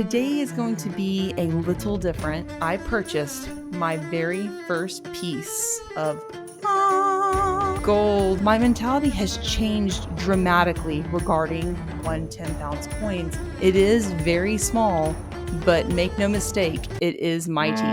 Today is going to be a little different. I purchased my very first piece of gold. My mentality has changed dramatically regarding 1/10 ounce coins. It is very small, but make no mistake, it is mighty.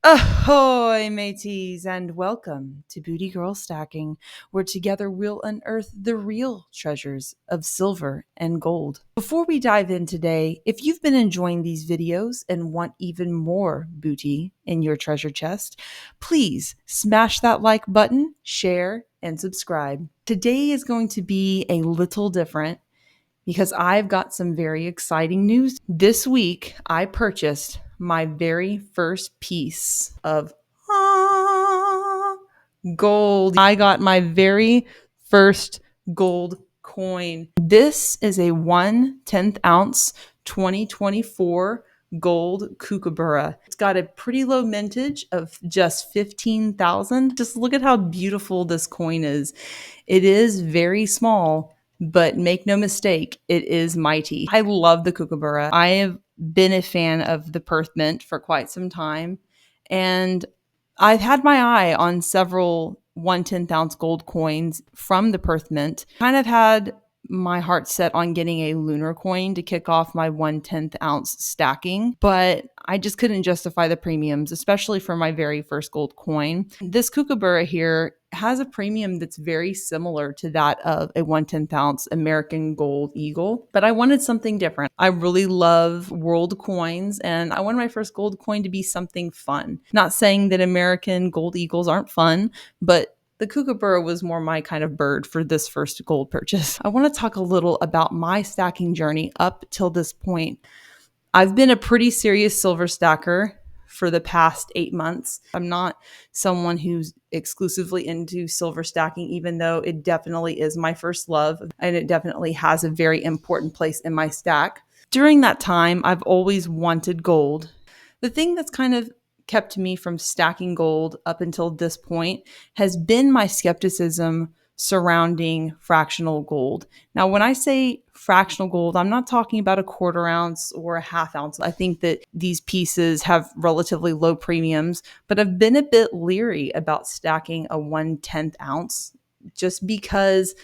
Ahoy, mateys, and welcome to Booty Girl Stacking, where together we'll unearth the real treasures of silver and gold. Before we dive in today, if you've been enjoying these videos and want even more booty in your treasure chest, please smash that like button, share, and subscribe. Today is going to be a little different because I've got some very exciting news. This week, I purchased my very first piece of gold. I got my very first gold coin. This is a 1/10 ounce 2024 gold Kookaburra. It's got a pretty low mintage of just 15,000. Just look at how beautiful this coin is. It is very small, but make no mistake, it is mighty. I love the Kookaburra. I have been a fan of the Perth Mint for quite some time, and I've had my eye on several 1/10 ounce gold coins from the Perth Mint. Kind of had my heart set on getting a lunar coin to kick off my 1/10 ounce stacking, but I just couldn't justify the premiums, especially for my very first gold coin. This Kookaburra here has a premium that's very similar to that of a 1/10 ounce American gold eagle, but I wanted something different. I really love world coins, and I wanted my first gold coin to be something fun. Not saying that American gold eagles aren't fun, but the Kookaburra was more my kind of bird for this first gold purchase. I want to talk a little about my stacking journey up till this point. I've been a pretty serious silver stacker for the past 8 months. I'm not someone who's exclusively into silver stacking, even though it definitely is my first love, and it definitely has a very important place in my stack. During that time, I've always wanted gold. The thing that's kind of kept me from stacking gold up until this point has been my skepticism surrounding fractional gold. Now, when I say fractional gold, I'm not talking about a 1/4 ounce or a 1/2 ounce. I think that these pieces have relatively low premiums, but I've been a bit leery about stacking a 1/10 ounce just because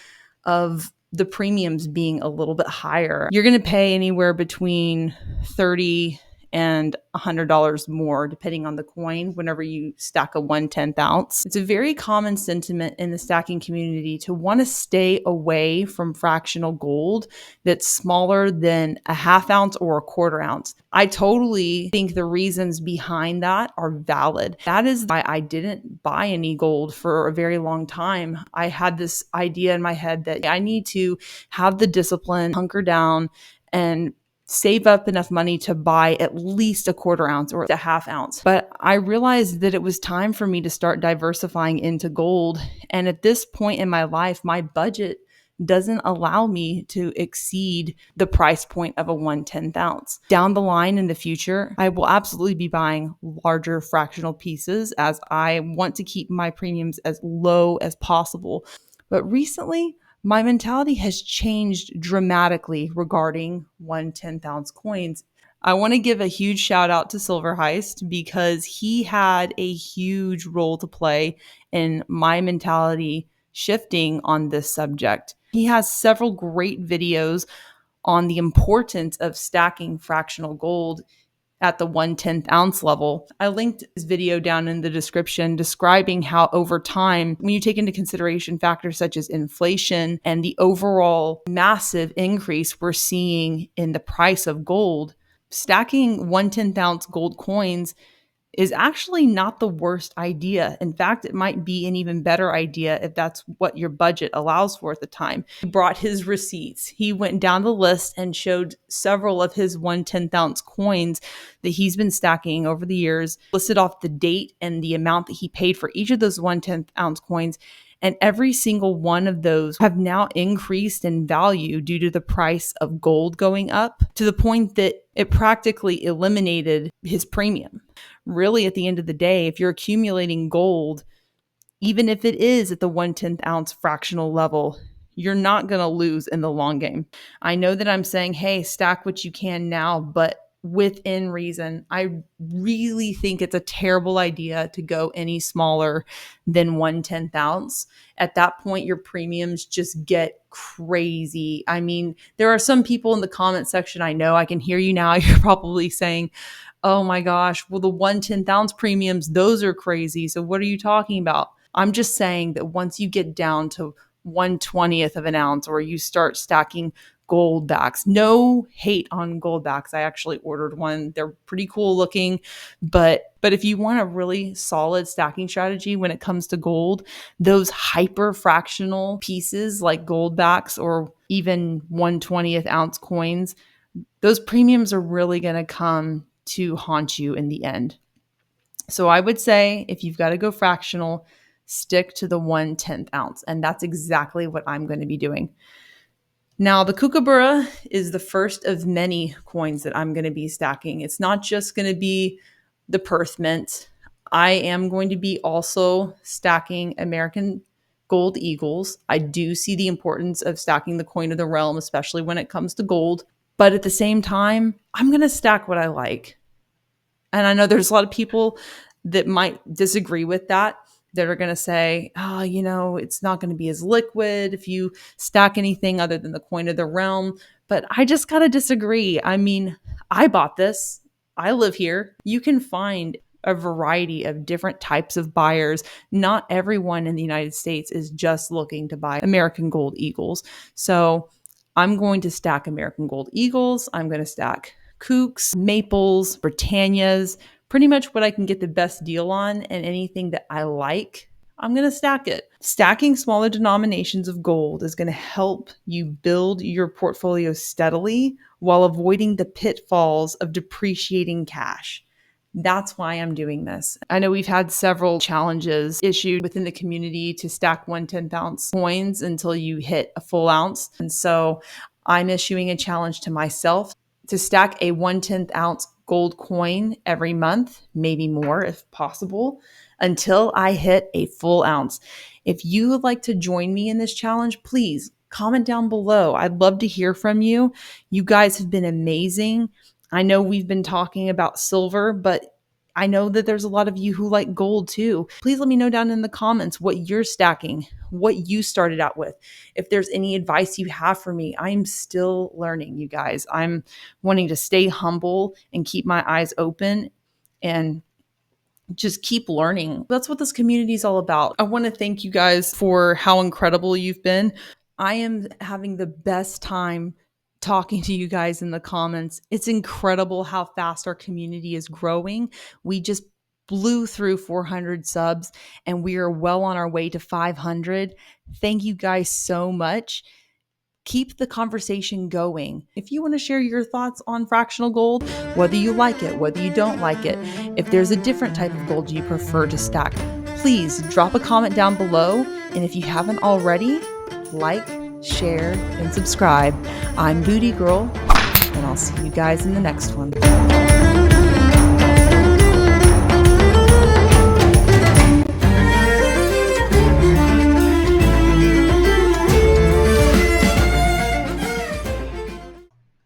of the premiums being a little bit higher. You're going to pay anywhere between $30 and $100 more depending on the coin whenever you stack a 1/10 ounce. It's a very common sentiment in the stacking community to want to stay away from fractional gold that's smaller than a 1/2 ounce or a 1/4 ounce. I totally think the reasons behind that are valid. That is why I didn't buy any gold for a very long time. I had this idea in my head that I need to have the discipline, hunker down, and save up enough money to buy at least a 1/4 ounce or a 1/2 ounce. But I realized that it was time for me to start diversifying into gold. And at this point in my life, my budget doesn't allow me to exceed the price point of a 1/10 ounce. Down the line in the future, I will absolutely be buying larger fractional pieces as I want to keep my premiums as low as possible. But recently, my mentality has changed dramatically regarding 1/10 ounce coins. I want to give a huge shout out to Silver Heist because he had a huge role to play in my mentality shifting on this subject. He has several great videos on the importance of stacking fractional gold at the 1/10 ounce level. I linked this video down in the description describing how over time, when you take into consideration factors such as inflation and the overall massive increase we're seeing in the price of gold, stacking 1/10 ounce gold coins is actually not the worst idea. In fact, it might be an even better idea if that's what your budget allows for at the time. He brought his receipts. He went down the list and showed several of his 1/10 ounce coins that he's been stacking over the years, listed off the date and the amount that he paid for each of those 1/10 ounce coins. And every single one of those have now increased in value due to the price of gold going up to the point that it practically eliminated his premium. Really, at the end of the day, if you're accumulating gold, even if it is at the 1/10 ounce fractional level, you're not going to lose in the long game. I know that I'm saying, hey, stack what you can now, but within reason. I really think it's a terrible idea to go any smaller than 1/10 ounce. At that point, your premiums just get crazy. I mean, there are some people in the comment section, I know I can hear you now. You're probably saying, oh my gosh, well, the 1/10 ounce premiums, those are crazy. So what are you talking about? I'm just saying that once you get down to 1/20th of an ounce, or you start stacking gold backs, no hate on gold backs. I actually ordered one. They're pretty cool looking, but if you want a really solid stacking strategy when it comes to gold, those hyper fractional pieces like gold backs or even 1/20th ounce coins, those premiums are really going to come to haunt you in the end. So I would say if you've got to go fractional, stick to the 1/10 ounce. And that's exactly what I'm going to be doing. Now, the Kookaburra is the first of many coins that I'm going to be stacking. It's not just going to be the Perth Mint. I am going to be also stacking American gold eagles. I do see the importance of stacking the coin of the realm, especially when it comes to gold. But at the same time, I'm going to stack what I like. And I know there's a lot of people that might disagree with that are going to say, oh, it's not going to be as liquid if you stack anything other than the coin of the realm. But I just got to disagree. I mean, I bought this. I live here. You can find a variety of different types of buyers. Not everyone in the United States is just looking to buy American gold eagles. So I'm going to stack American gold eagles. I'm going to stack kooks, maples, Britannias, pretty much what I can get the best deal on, and anything that I like, I'm going to stack it. Stacking smaller denominations of gold is going to help you build your portfolio steadily while avoiding the pitfalls of depreciating cash. That's why I'm doing this. I know we've had several challenges issued within the community to stack 1/10 ounce coins until you hit a full ounce. And so I'm issuing a challenge to myself to stack a 1/10 ounce gold coin every month, maybe more if possible, until I hit a full ounce. If you would like to join me in this challenge, please comment down below. I'd love to hear from you. You guys have been amazing. I know we've been talking about silver, but I know that there's a lot of you who like gold too. Please let me know down in the comments what you're stacking, what you started out with. If there's any advice you have for me, I'm still learning, you guys. I'm wanting to stay humble and keep my eyes open and just keep learning. That's what this community is all about. I want to thank you guys for how incredible you've been. I am having the best time talking to you guys in the comments. It's incredible how fast our community is growing. We just blew through 400 subs and we are well on our way to 500. Thank you guys so much. Keep the conversation going. If you want to share your thoughts on fractional gold, whether you like it, whether you don't like it, if there's a different type of gold you prefer to stack, please drop a comment down below. And if you haven't already, like, share, and subscribe. I'm Booty Girl, and I'll see you guys in the next one.